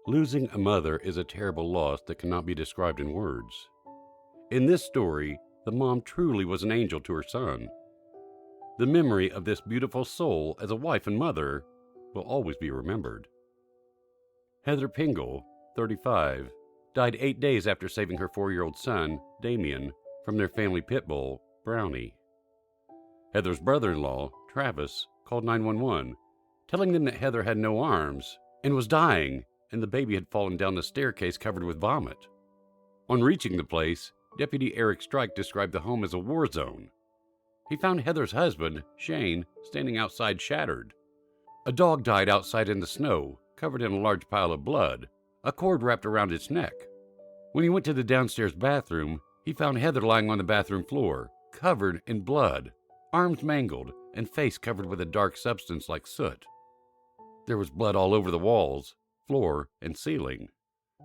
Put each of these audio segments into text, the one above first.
Losing a mother is a terrible loss that cannot be described in words. In this story, the mom truly was an angel to her son. The memory of this beautiful soul as a wife and mother will always be remembered. Heather Pingle, 35, died 8 days after saving her 4-year-old son, Damien, from their family pit bull, Brownie. Heather's brother-in-law, Travis, called 911, telling them that Heather had no arms and was dying, and the baby had fallen down the staircase covered with vomit. On reaching the place, Deputy Eric Strike described the home as a war zone. He found Heather's husband, Shane, standing outside shattered. A dog died outside in the snow, covered in a large pile of blood, a cord wrapped around its neck. When he went to the downstairs bathroom, he found Heather lying on the bathroom floor, covered in blood, arms mangled, and face covered with a dark substance like soot. There was blood all over the walls, floor, and ceiling.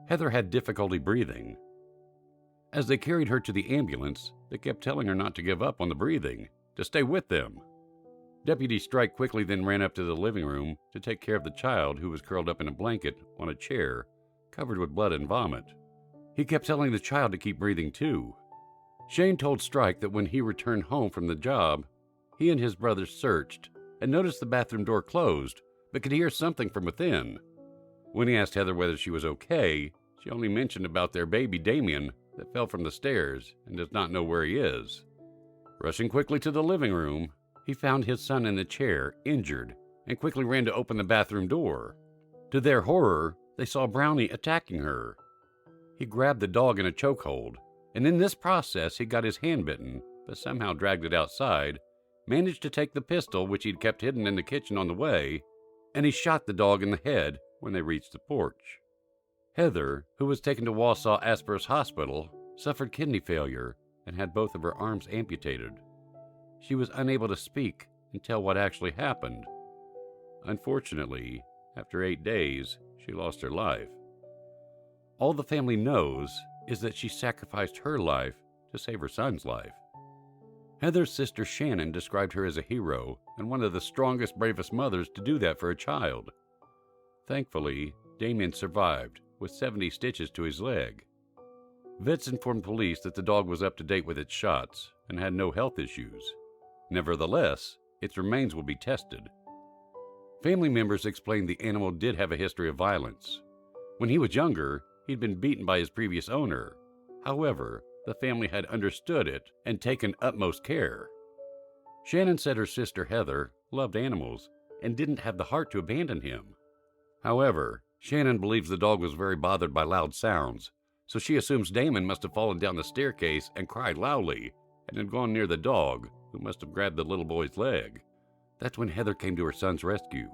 Heather had difficulty breathing. As they carried her to the ambulance, they kept telling her not to give up on the breathing, to stay with them. Deputy Strike quickly then ran up to the living room to take care of the child who was curled up in a blanket on a chair, covered with blood and vomit. He kept telling the child to keep breathing too. Shane told Strike that when he returned home from the job, he and his brothers searched and noticed the bathroom door closed, but could hear something from within. When he asked Heather whether she was okay, she only mentioned about their baby Damien that fell from the stairs and does not know where he is. Rushing quickly to the living room, he found his son in the chair, injured, and quickly ran to open the bathroom door. To their horror, they saw Brownie attacking her. He grabbed the dog in a chokehold, and in this process he got his hand bitten, but somehow dragged it outside, managed to take the pistol which he'd kept hidden in the kitchen on the way, and he shot the dog in the head when they reached the porch. Heather, who was taken to Wausau Asperus Hospital, suffered kidney failure and had both of her arms amputated. She was unable to speak and tell what actually happened. Unfortunately, after 8 days, she lost her life. All the family knows is that she sacrificed her life to save her son's life. Heather's sister Shannon described her as a hero and one of the strongest, bravest mothers to do that for a child. Thankfully, Damien survived with 70 stitches to his leg. Vets informed police that the dog was up to date with its shots and had no health issues. Nevertheless, its remains will be tested. Family members explained the animal did have a history of violence. When he was younger, he'd been beaten by his previous owner. However, the family had understood it and taken utmost care. Shannon said her sister Heather loved animals and didn't have the heart to abandon him. However, Shannon believes the dog was very bothered by loud sounds, so she assumes Damon must have fallen down the staircase and cried loudly and had gone near the dog, who must have grabbed the little boy's leg. That's when Heather came to her son's rescue.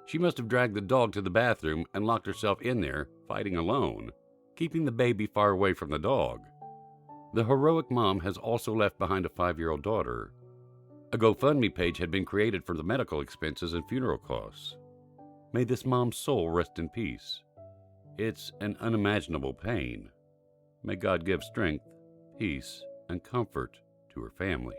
She must have dragged the dog to the bathroom and locked herself in there, fighting alone, keeping the baby far away from the dog. The heroic mom has also left behind a 5-year-old daughter. A GoFundMe page had been created for the medical expenses and funeral costs. May this mom's soul rest in peace. It's an unimaginable pain. May God give strength, peace, and comfort to her family.